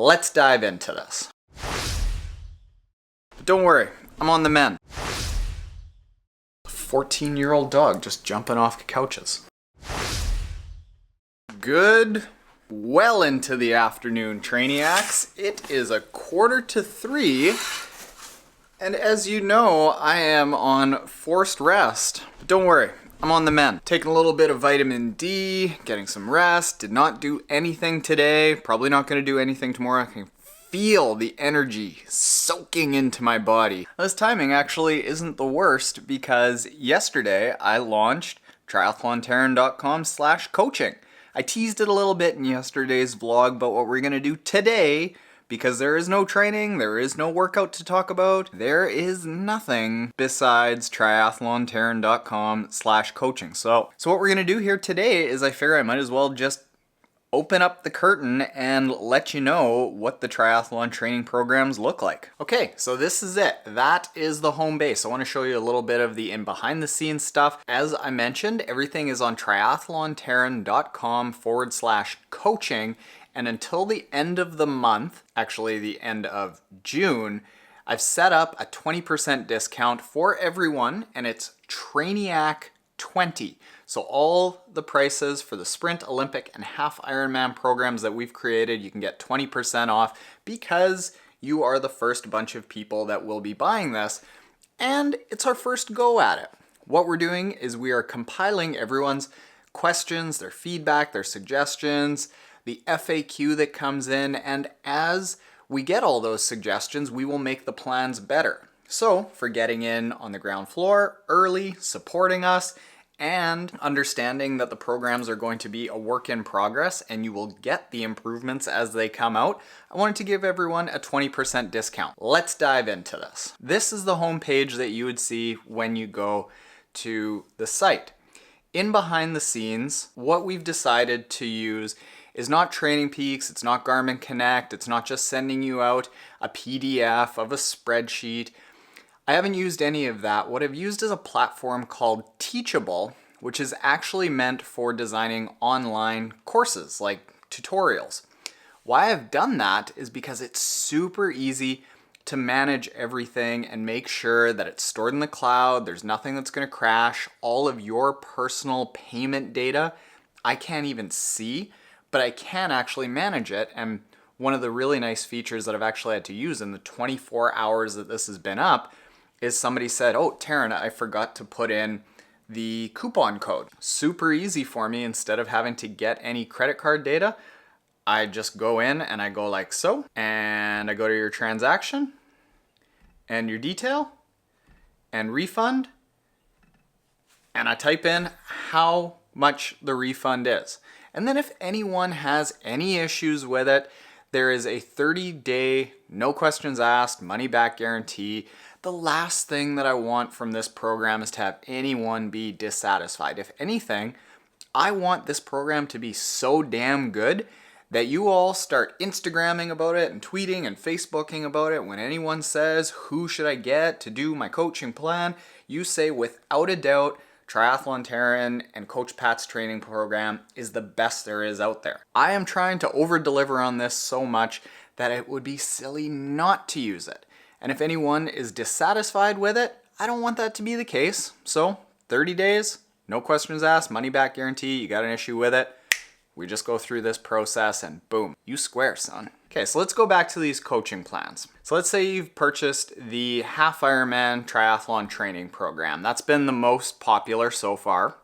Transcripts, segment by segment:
Let's dive into this. But don't worry, I'm on the mend. A 14-year-old dog just jumping off couches. Good, well into the afternoon, Trainiacs. It is 2:45, and as you know, I am on forced rest. But don't worry, I'm on the mend. Taking a little bit of vitamin D, getting some rest, did not do anything today, probably not going to do anything tomorrow. I can feel the energy soaking into my body. This timing actually isn't the worst because yesterday I launched triathlontaren.com/coaching. I teased it a little bit in yesterday's vlog, but what we're going to do today, because there is no training, there is no workout to talk about, there is nothing besides triathlontaren.com/coaching. So what we're going to do here today is I figure I might as well just open up the curtain and let you know what the triathlon training programs look like. Okay, so this is it. That is the home base. I want to show you a little bit of the behind the scenes stuff. As I mentioned, everything is on triathlontaren.com/coaching. And until the end of the month, actually the end of June, I've set up a 20% discount for everyone, and it's Trainiac 20. So all the prices for the Sprint, Olympic, and half-ironman programs that we've created, you can get 20% off because you are the first bunch of people that will be buying this, and it's our first go at it. What we're doing is we are compiling everyone's questions, their feedback, their suggestions, the FAQ that comes in, and as we get all those suggestions, we will make the plans better. So for getting in on the ground floor early, supporting us, and understanding that the programs are going to be a work in progress and you will get the improvements as they come out, I wanted to give everyone a 20% discount. Let's dive into this. This is the home page that you would see when you go to the site. In behind the scenes, what we've decided to use is not Training Peaks, it's not Garmin Connect, it's not just sending you out a PDF of a spreadsheet. I haven't used any of that. What I've used is a platform called Teachable, which is actually meant for designing online courses like tutorials. Why I've done that is because it's super easy to manage everything and make sure that it's stored in the cloud, there's nothing that's going to crash. All of your personal payment data, I can't even see, but I can actually manage it. And one of the really nice features that I've actually had to use in the 24 hours that this has been up is somebody said, "Oh, Taren, I forgot to put in the coupon code." Super easy for me. Instead of having to get any credit card data, I just go in and I go like so, and I go to your transaction and your detail and refund, and I type in how much the refund is. And then if anyone has any issues with it, there is a 30-day, no questions asked, money back guarantee. The last thing that I want from this program is to have anyone be dissatisfied. If anything, I want this program to be so damn good that you all start Instagramming about it and tweeting and Facebooking about it. When anyone says, "Who should I get to do my coaching plan?" you say without a doubt, Triathlon Taren and Coach Pat's training program is the best there is out there. I am trying to over-deliver on this so much that it would be silly not to use it. And if anyone is dissatisfied with it, I don't want that to be the case. So 30 days, no questions asked, money back guarantee. You got an issue with it, we just go through this process and boom, you square, son. Okay, so let's go back to these coaching plans. So let's say you've purchased the half-ironman triathlon training program. That's been the most popular so far.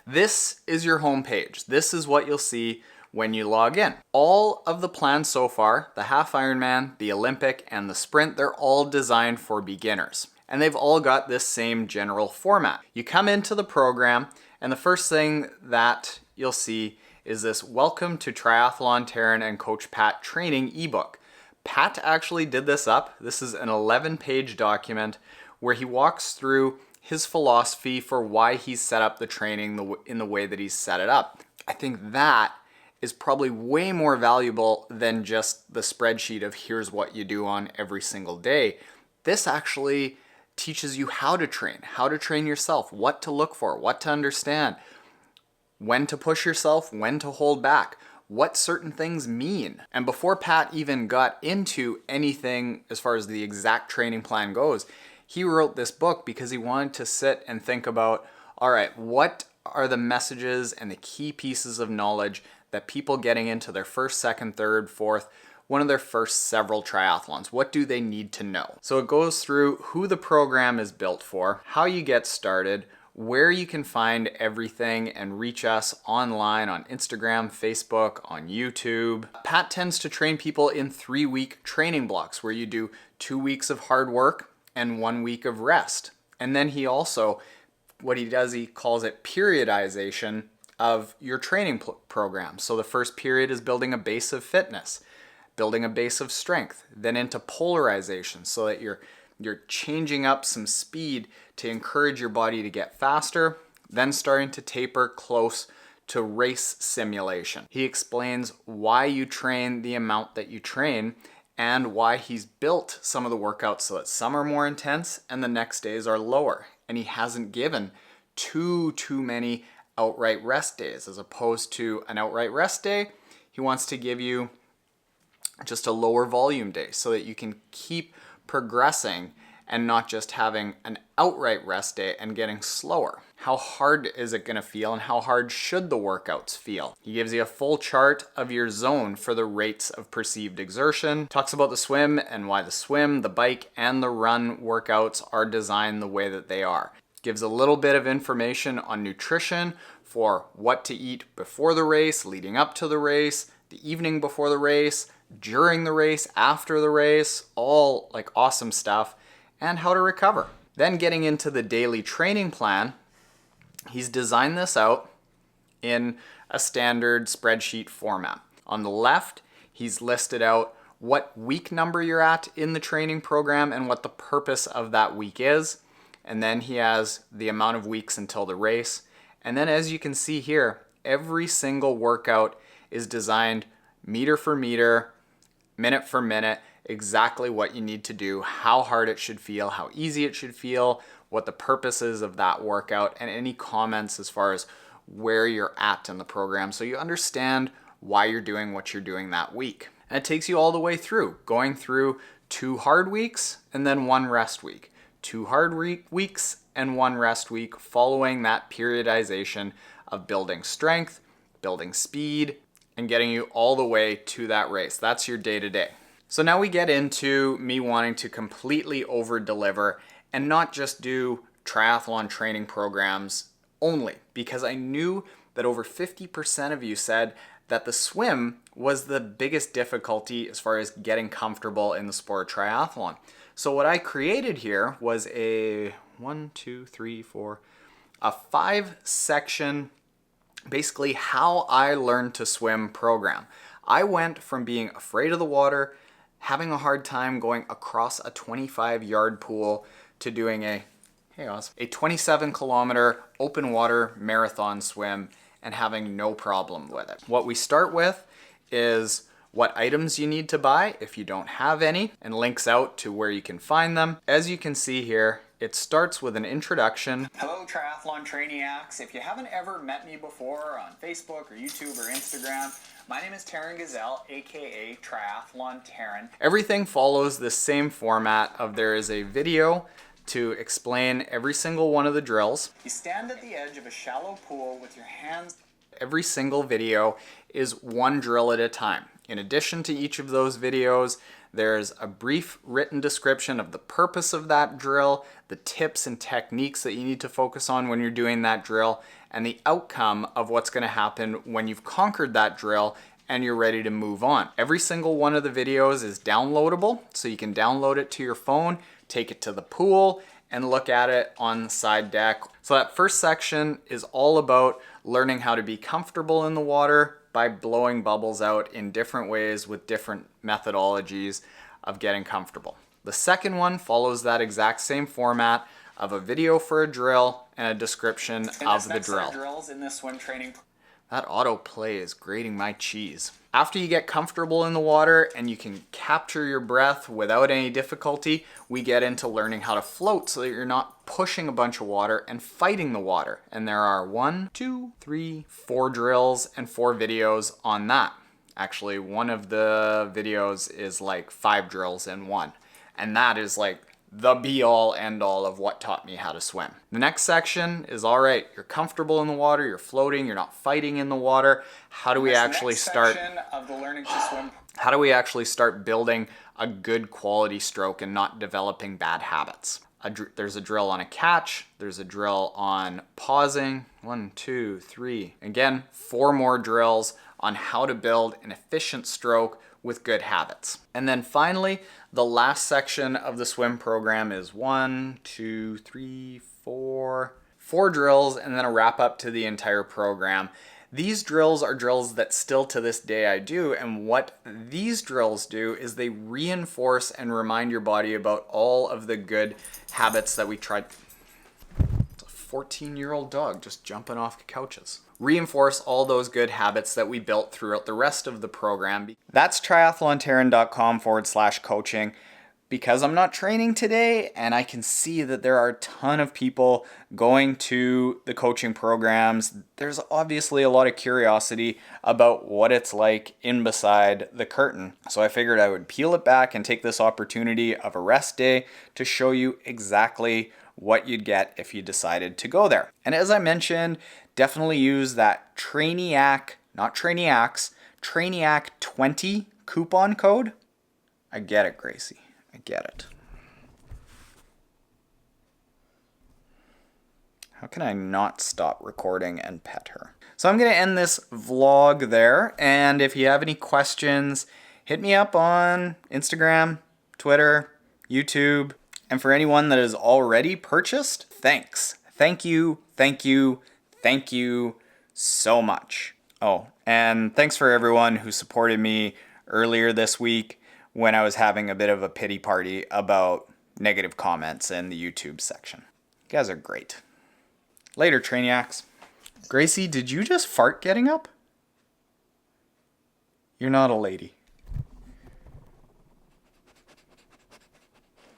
This is your home page. This is what you'll see when you log in. All of the plans so far, the half-ironman, the Olympic, and the Sprint, they're all designed for beginners. And they've all got this same general format. You come into the program, and the first thing that you'll see is this Welcome to Triathlon Taren and Coach Pat Training eBook. Pat actually did this up. This is an 11-page document where he walks through his philosophy for why he's set up the training in the way that he's set it up. I think that is probably way more valuable than just the spreadsheet of here's what you do on every single day. This actually teaches you how to train yourself, what to look for, what to understand, when to push yourself, when to hold back, what certain things mean. And before Pat even got into anything as far as the exact training plan goes, he wrote this book because he wanted to sit and think about, all right, what are the messages and the key pieces of knowledge that people getting into their first, second, third, fourth, one of their first several triathlons, what do they need to know? So it goes through who the program is built for, how you get started, where you can find everything and reach us online on Instagram, Facebook, on YouTube. Pat tends to train people in 3-week training blocks where you do 2 weeks of hard work and 1 week of rest. And then he also, what he does, he calls it periodization of your training program. So the first period is building a base of fitness, building a base of strength, then into polarization so that you're changing up some speed to encourage your body to get faster, then starting to taper close to race simulation. He explains why you train the amount that you train and why he's built some of the workouts so that some are more intense and the next days are lower. And he hasn't given too many outright rest days. As opposed to an outright rest day, he wants to give you just a lower volume day so that you can keep progressing and not just having an outright rest day and getting slower. How hard is it going to feel and how hard should the workouts feel? He gives you a full chart of your zone for the rates of perceived exertion, talks about the swim and why the swim, the bike, and the run workouts are designed the way that they are. Gives a little bit of information on nutrition for what to eat before the race, leading up to the race, the evening before the race, during the race, after the race, all like awesome stuff, and how to recover. Then getting into the daily training plan, he's designed this out in a standard spreadsheet format. On the left, he's listed out what week number you're at in the training program and what the purpose of that week is. And then he has the amount of weeks until the race. And then as you can see here, every single workout is designed meter for meter, minute for minute, exactly what you need to do, how hard it should feel, how easy it should feel, what the purpose is of that workout, and any comments as far as where you're at in the program so you understand why you're doing what you're doing that week. And it takes you all the way through, going through 2 hard weeks and then 1 rest week. 2 hard weeks and 1 rest week, following that periodization of building strength, building speed, and getting you all the way to that race. That's your day-to-day. So now we get into me wanting to completely over-deliver and not just do triathlon training programs only, because I knew that over 50% of you said that the swim was the biggest difficulty as far as getting comfortable in the sport of triathlon. So what I created here was a 5-section, basically how I learned to swim program. I went from being afraid of the water, having a hard time going across a 25-yard pool, to doing a 27-kilometer open water marathon swim and having no problem with it. What we start with is what items you need to buy if you don't have any, and links out to where you can find them. As you can see here, it starts with an introduction. Hello Triathlon Trainiacs. If you haven't ever met me before on Facebook or YouTube or Instagram, my name is Taren Gazelle, aka Triathlon Taren. Everything follows the same format of there is a video to explain every single one of the drills. You stand at the edge of a shallow pool with your hands. Every single video is 1 drill at a time. In addition to each of those videos, there's a brief written description of the purpose of that drill, the tips and techniques that you need to focus on when you're doing that drill, and the outcome of what's going to happen when you've conquered that drill and you're ready to move on. Every single one of the videos is downloadable, so you can download it to your phone, take it to the pool, and look at it on the side deck. So that first section is all about learning how to be comfortable in the water by blowing bubbles out in different ways with different methodologies of getting comfortable. The second one follows that exact same format of a video for a drill and a description of the drill. Drills in this swim training. That autoplay is grating my cheese. After you get comfortable in the water and you can capture your breath without any difficulty, we get into learning how to float so that you're not pushing a bunch of water and fighting the water. And there are 4 drills and 4 videos on that. Actually, one of the videos is like 5 drills in one. And that is like the be all end all of what taught me how to swim. The next section is, all right, you're comfortable in the water, you're floating, you're not fighting in the water. How do we actually start of the learning to swim? How do we actually start building a good quality stroke and not developing bad habits? There's a drill on a catch. There's a drill on pausing. 1, 2, 3. Again, 4 more drills on how to build an efficient stroke with good habits. And then finally, the last section of the swim program is 1, 2, 3, 4. 4 drills and then a wrap up to the entire program. These drills are drills that still to this day I do, and what these drills do is they reinforce and remind your body about all of the good habits that we tried. It's a 14-year-old dog just jumping off couches. Reinforce all those good habits that we built throughout the rest of the program. That's triathlontaren.com/coaching. Because I'm not training today and I can see that there are a ton of people going to the coaching programs, there's obviously a lot of curiosity about what it's like in beside the curtain. So I figured I would peel it back and take this opportunity of a rest day to show you exactly what you'd get if you decided to go there. And as I mentioned, definitely use that Trainiac, not Trainiacs, Trainiac 20 coupon code. I get it, Gracie. I get it. How can I not stop recording and pet her? So I'm going to end this vlog there. And if you have any questions, hit me up on Instagram, Twitter, YouTube. And for anyone that has already purchased, thanks. Thank you, thank you, thank you so much. Oh, and thanks for everyone who supported me earlier this week when I was having a bit of a pity party about negative comments in the YouTube section. You guys are great. Later, Trainiacs. Gracie, did you just fart getting up? You're not a lady.